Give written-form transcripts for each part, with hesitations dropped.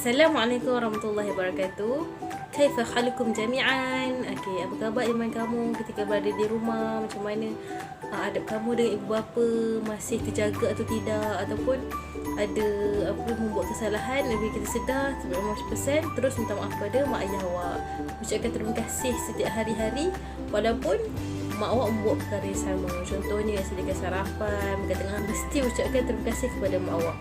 Assalamualaikum warahmatullahi wabarakatuh. Kaifa halukum jami'an? Okey, apa khabar iman kamu ketika berada di rumah? Macam mana adab kamu dengan ibu bapa? Masih terjaga atau tidak? Ataupun ada membuat kesalahan, lebih kita sedar 95% terus minta maaf pada mak ayah awak. Ucapkan terima kasih setiap hari-hari walaupun mak awak membuat perkara yang sama. Contohnya sediakan sarapan, katakan mesti ucapkan terima kasih kepada mak awak.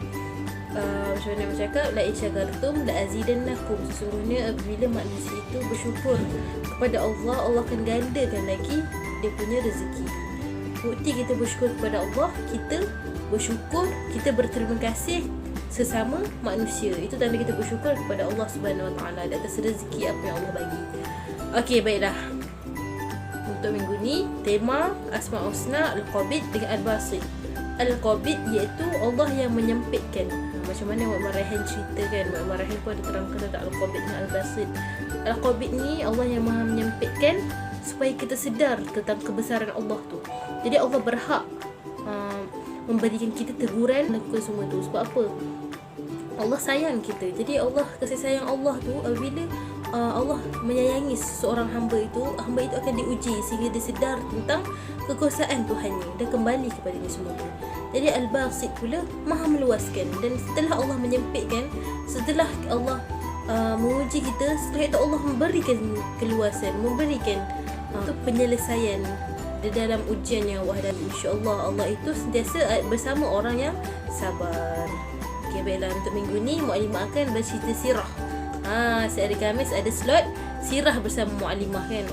Macam mana bercakap, la in syakartum la azidannakum. Sesungguhnya apabila manusia itu bersyukur kepada Allah, Allah akan gandakan lagi dia punya rezeki. Bukti kita bersyukur kepada Allah, kita bersyukur, kita berterima kasih sesama manusia. Itu tanda kita bersyukur kepada Allah Subhanahu Wa Taala di atas rezeki apa yang Allah bagi. Okey, baiklah. Untuk minggu ni tema Asmaul Husna Al-Qabid dengan Al-Basit. Al-Qabid iaitu Allah yang menyempitkan. Macam mana Mak Maraihan ceritakan, Mak Maraihan pun ada terangkan tentang Al-Qabid dan Al-Basit. Al-Qabid ni Allah yang maha menyempitkan supaya kita sedar tentang kebesaran Allah tu. Jadi Allah berhak memberikan kita teguran lakukan semua tu. Sebab apa? Allah sayang kita. Jadi Allah, kasih sayang Allah tu apabila Allah menyayangi seorang hamba itu akan diuji sehingga dia sedar tentang kekuasaan Tuhannya dan kembali kepadanya semua tu. Jadi Al-Basit pula maha meluaskan, dan setelah Allah menyempitkan, setelah Allah menguji kita, setelah itu Allah memberikan keluasan, memberikan penyelesaian di dalam ujian yang Allah hadapi. InsyaAllah Allah itu sentiasa bersama orang yang sabar. Okay, baiklah, untuk minggu ni Mu'alimah akan bercerita sirah. Sehari Khamis ada slot sirah bersama Mu'alimah kan.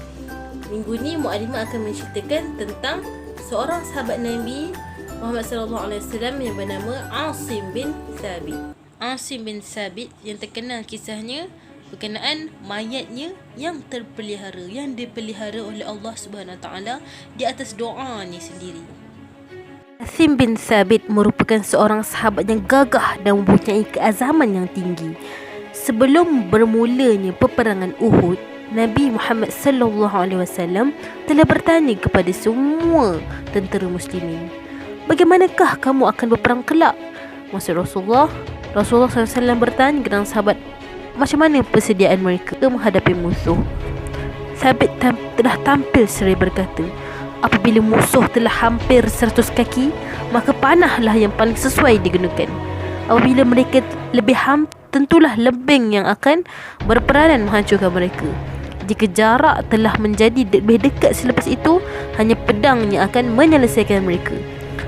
Minggu ni Mu'alimah akan menceritakan tentang seorang sahabat Nabi Muhammad sallallahu alaihi wasallam yang bernama Asim bin Thabit. Asim bin Thabit yang terkenal kisahnya berkenaan mayatnya yang terpelihara, yang dipelihara oleh Allah Subhanahu Wa Taala di atas doanya sendiri. Asim bin Thabit merupakan seorang sahabat yang gagah dan mempunyai keazaman yang tinggi. Sebelum bermulanya peperangan Uhud, Nabi Muhammad sallallahu alaihi wasallam telah bertanya kepada semua tentera muslimin, bagaimanakah kamu akan berperang kelak? Maksud Rasulullah SAW bertanya kepada sahabat, macam mana persediaan mereka menghadapi musuh? Thabit telah tampil seraya berkata, apabila musuh telah hampir 100 kaki, maka panahlah yang paling sesuai digunakan. Apabila mereka lebih tentulah lebing yang akan berperanan menghancurkan mereka. Jika jarak telah menjadi lebih dekat selepas itu, hanya pedang yang akan menyelesaikan mereka.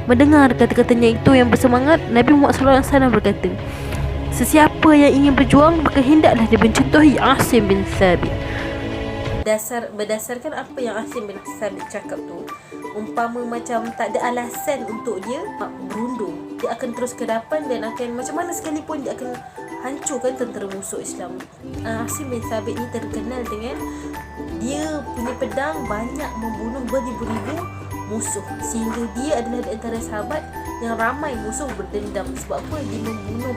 Mendengar kata-katanya itu yang bersemangat, Nabi Muhammad SAW berkata, sesiapa yang ingin berjuang, maka hendaklah dia mencontohi Asim bin Thabit. Berdasarkan apa yang Asim bin Thabit cakap tu, umpama macam tak ada alasan untuk dia berundur, dia akan terus ke depan dan akan macam mana sekalipun dia akan hancurkan tentera musuh Islam. Asim bin Thabit ni terkenal dengan dia punya pedang banyak membunuh beribu-ribu musuh, sehingga dia adalah di antara sahabat yang ramai musuh berdendam. Sebab apa? Dia membunuh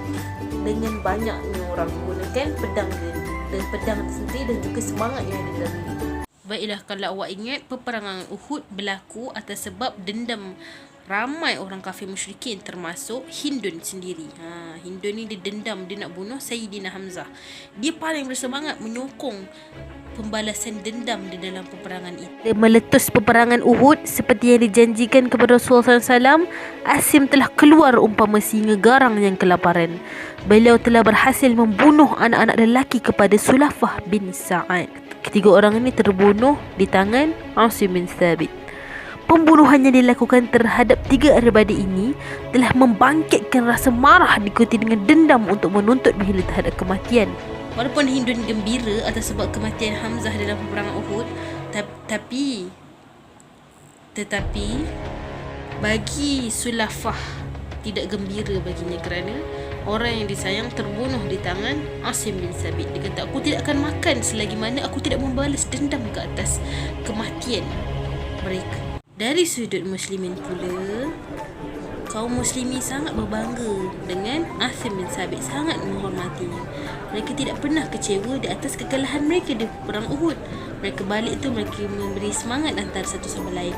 dengan banyaknya orang menggunakan pedang dia, dan pedang sendiri dan juga semangat yang ada dalam diri. Baiklah, kalau awak ingat, peperangan Uhud berlaku atas sebab dendam ramai orang kafir musyrikin, termasuk Hindun sendiri. Hindun ni dia dendam, dia nak bunuh Sayyidina Hamzah. Dia paling bersemangat menyokong pembalasan dendam di dalam peperangan itu. Dia meletus peperangan Uhud seperti yang dijanjikan kepada Rasulullah SAW. Asim telah keluar umpama singa garang yang kelaparan. Beliau telah berhasil membunuh anak-anak lelaki kepada Sulafah bin Sa'ad. Ketiga orang ini terbunuh di tangan Asim bin Thabit. Pembunuhan yang dilakukan terhadap tiga ahli ini telah membangkitkan rasa marah diikuti dengan dendam untuk menuntut bala terhadap kematian. Walaupun Hindun gembira atas sebab kematian Hamzah dalam peperangan Uhud, tetapi bagi Sulafah tidak gembira baginya kerana orang yang disayang terbunuh di tangan Asim bin Thabit. Dia kata, aku tidak akan makan selagi mana aku tidak membalas dendam ke atas kematian mereka. Dari sudut muslimin pula, Kaum muslimin sangat berbangga dengan Asim bin Sabit, sangat menghormatinya. Mereka tidak pernah kecewa di atas kekalahan mereka di perang Uhud. Mereka balik tu mereka memberi semangat antara satu sama lain.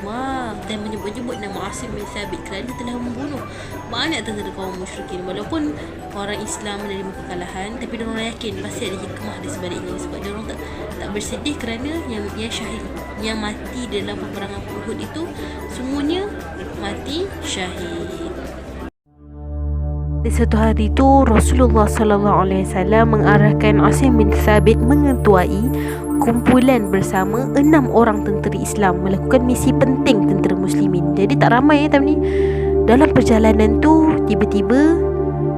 Dan menyebut-nyebut nama Asim bin Sabit kerana telah membunuh banyak tentera kaum musyrikin. Walaupun orang Islam menerima kekalahan, tapi mereka yakin pasti ada hikmah di sebaliknya. Sebab mereka tak bersedih kerana yang syahid, yang mati dalam peperangan Uhud itu semuanya mati syahid. Di satu hari itu Rasulullah SAW mengarahkan Asim bin Thabit mengetuai kumpulan bersama 6 orang tentera Islam melakukan misi penting tentera muslimin. Jadi tak ramai time ni. Dalam perjalanan tu tiba-tiba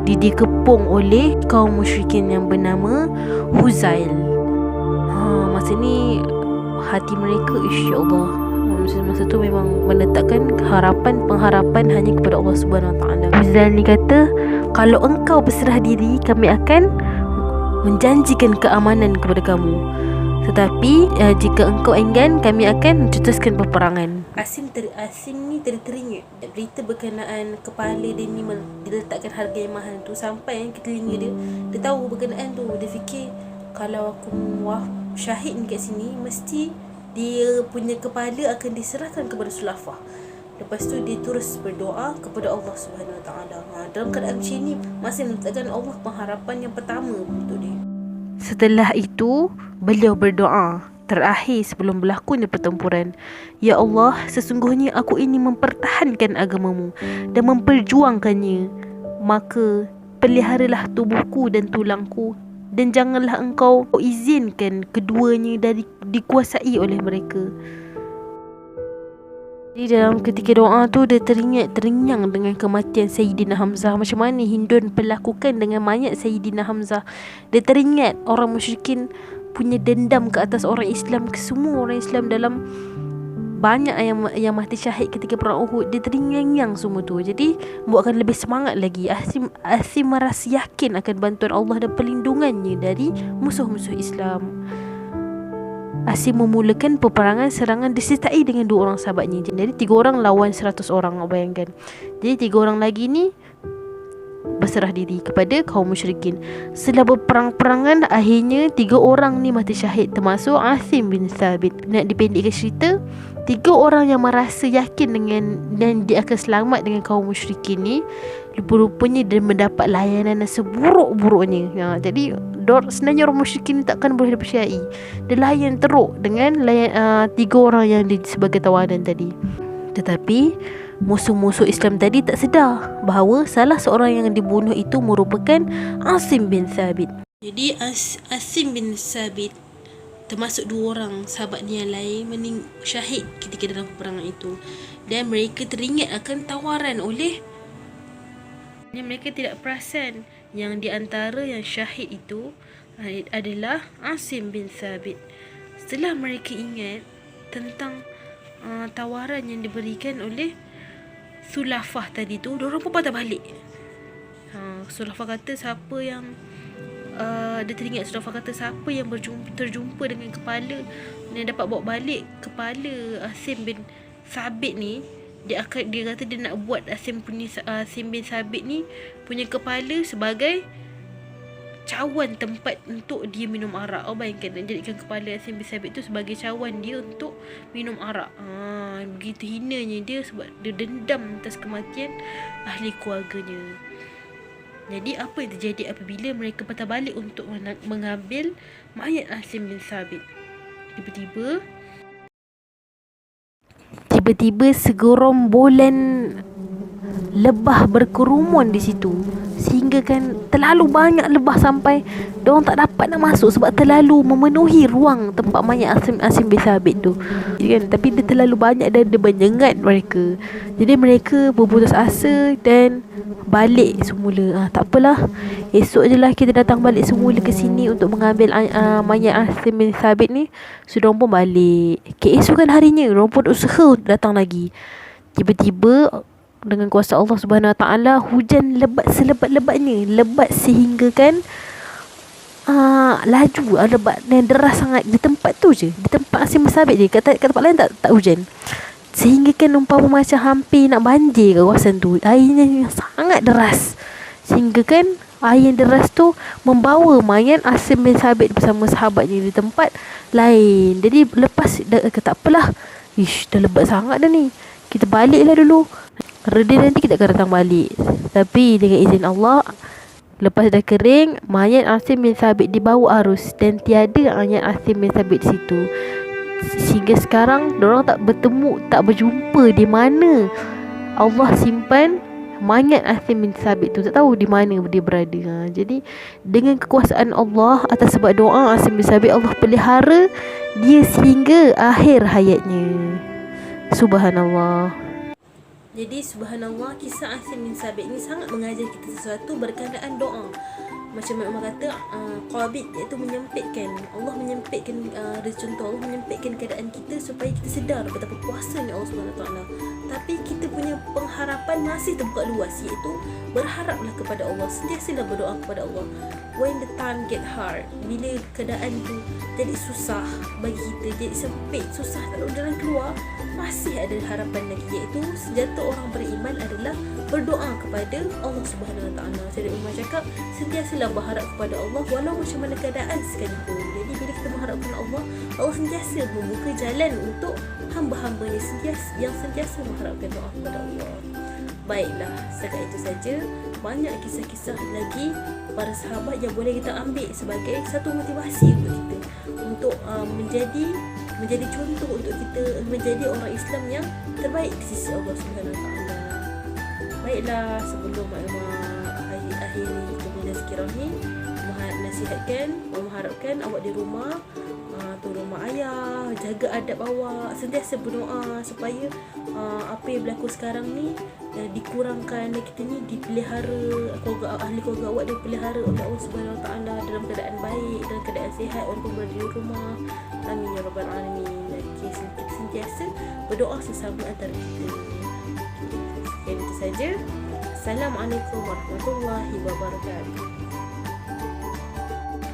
dikepung oleh kaum musyrikin yang bernama Huzail. Masa ni hati mereka insya-Allah masa tu memang menetapkan pengharapan hanya kepada Allah Subhanahu Wa Taala. Huzail ni kata, kalau engkau berserah diri, kami akan menjanjikan keamanan kepada kamu. Tetapi jika engkau enggan, kami akan mencetuskan peperangan. Asim ni teringat berita berkenaan kepala dia ni diletakkan harga yang mahal tu sampai ke telinga dia. Dia tahu berkenaan tu. Dia fikir, kalau aku syahid ni kat sini, mesti dia punya kepala akan diserahkan kepada Sulafah. Lepas tu dia terus berdoa kepada Allah Subhanahu Wa Taala. Dalam keadaan macam ni, masih meletakkan Allah pengharapan yang pertama untuk dia. Setelah itu beliau berdoa terakhir sebelum berlakunya pertempuran. Ya Allah, sesungguhnya aku ini mempertahankan agamamu dan memperjuangkannya. Maka peliharalah tubuhku dan tulangku, dan janganlah engkau izinkan keduanya dikuasai oleh mereka. Di dalam ketika doa tu, dia teringat dengan kematian Sayyidina Hamzah. Macam mana Hindun perlakukan dengan mayat Sayyidina Hamzah. Dia teringat orang musyrikin punya dendam ke atas orang Islam, ke semua orang Islam dalam banyak yang mati syahid ketika perang Uhud. Dia teringat semua tu. Jadi buatkan lebih semangat lagi. Asim merasa yakin akan bantuan Allah dan perlindungannya dari musuh-musuh Islam. Asim memulakan peperangan serangan disertai dengan 2 orang sahabatnya. Jadi 3 orang lawan 100 orang, bayangkan. Jadi 3 orang lagi ni berserah diri kepada kaum musyrikin. Setelah berperang-perangan, akhirnya 3 orang ni mati syahid, termasuk Asim bin Thabit. Nak dipendekkan cerita, 3 orang yang merasa yakin dan dia akan selamat dengan kaum musyrikin ni, rupa-rupanya dia mendapat layanan seburuk-buruknya. Jadi sebenarnya orang musyrikin takkan boleh dipercayai. Dia layan teruk dengan 3 orang yang sebagai tawanan tadi. Tetapi musuh-musuh Islam tadi tak sedar bahawa salah seorang yang dibunuh itu merupakan Asim bin Thabit. Jadi Asim bin Thabit termasuk 2 orang sahabat dia yang lain syahid ketika dalam peperangan itu. Dan mereka teringat akan tawaran mereka tidak perasan yang di antara yang syahid itu adalah Asim bin Thabit. Setelah mereka ingat tentang tawaran yang diberikan oleh Sulafah tadi tu, diorang pun patah balik. Sulafah kata siapa yang dia teringat Sulafah kata siapa yang terjumpa dengan kepala yang dapat bawa balik kepala Asim bin Thabit ni, dia kata dia nak buat Asim bin Thabit ni punya kepala sebagai cawan tempat untuk dia minum arak. Bayangkan, nak jadikan kepala Asim bin Thabit tu sebagai cawan dia untuk minum arak. Begitu hinanya dia sebab dia dendam atas kematian ahli keluarganya. Jadi apa yang terjadi apabila mereka patah balik untuk mengambil mayat Asim bin Thabit? Tiba-tiba segerombolan lebah berkerumun di situ, sehingga kan terlalu banyak lebah sampai diorang tak dapat nak masuk sebab terlalu memenuhi ruang tempat mayat Asim bin Thabit tu kan. Tapi dia terlalu banyak dan dia menyengat mereka. Jadi mereka berputus asa dan balik semula. Tak apalah, esok je lah kita datang balik semula ke sini untuk mengambil mayat Asim bin Thabit ni. So diorang pun balik. Keesokan harinya diorang pun usaha datang lagi. Tiba-tiba dengan kuasa Allah Subhanahu Wa Taala, hujan lebat selebat-lebatnya, lebat sehingga kan laju lebat dan deras sangat di tempat tu je, di tempat Asim bin Thabit je. Kat tempat lain tak hujan. Sehingga kan umpama macam hampir nak banjir kawasan tu. Airnya yang sangat deras. Sehingga kan air yang deras tu membawa mayat Asim bin Sabit bersama sahabatnya di tempat lain. Jadi lepas dah kata tak apalah, dah lebat sangat dah ni, kita baliklah dulu, reda nanti kita akan datang balik. Tapi dengan izin Allah, lepas dah kering, mayat Asim bin Sabit dibawa arus dan tiada mayat Asim bin Sabit di situ. Sehingga sekarang diorang tak bertemu, tak berjumpa di mana Allah simpan mayat Asim bin Sabit tu. Tak tahu di mana dia berada. Jadi dengan kekuasaan Allah, atas sebab doa Asim bin Sabit, Allah pelihara dia sehingga akhir hayatnya. Subhanallah. Jadi subhanallah, kisah Asim bin Sabit ni sangat mengajar kita sesuatu berkenaan doa. Macam Mak kata, qabid, iaitu menyempitkan. Allah menyempitkan, contoh Allah menyempitkan keadaan kita supaya kita sedar betapa kuasanya Allah SWT. Tapi kita punya pengharapan masih terbuka luas, iaitu berharaplah kepada Allah, sentiasalah berdoa kepada Allah. When the time get hard, bila keadaan tu jadi susah bagi kita, jadi sempit, susah tak ada jalan keluar, masih ada harapan lagi, iaitu senjata orang beriman adalah berdoa kepada Allah Subhanahu Wa Taala. Jadi Umar cakap, sentiasalah berharap kepada Allah walau macam mana keadaan sekalipun. Jadi bila kita berharap kepada Allah, Allah sentiasa membuka jalan untuk hamba-hambanya yang sentiasa mengharapkan doa kepada Allah. Baiklah, setakat itu saja. Banyak kisah-kisah lagi para sahabat yang boleh kita ambil sebagai satu motivasi untuk kita, untuk menjadi contoh untuk kita menjadi orang Islam yang terbaik di sisi Allah Subhanahu Wa Taala. Baiklah, sebelum akhiri kemudian sekiranya ni, nasihatkan, mengharapkan awak di rumah, tolong mak ayah, jaga adab awak, sentiasa berdoa supaya apa yang berlaku sekarang ni dikurangkan, dan kita ni dipelihara, ahli keluarga awak dipelihara oleh Allah Subhanahu Wa Taala dalam keadaan baik, dalam keadaan sihat walaupun berada di rumah. Amin ya rabbal alamin. Okay, kita sentiasa berdoa sesama antara kita. Okay, itu saja. Assalamualaikum warahmatullahi wabarakatuh.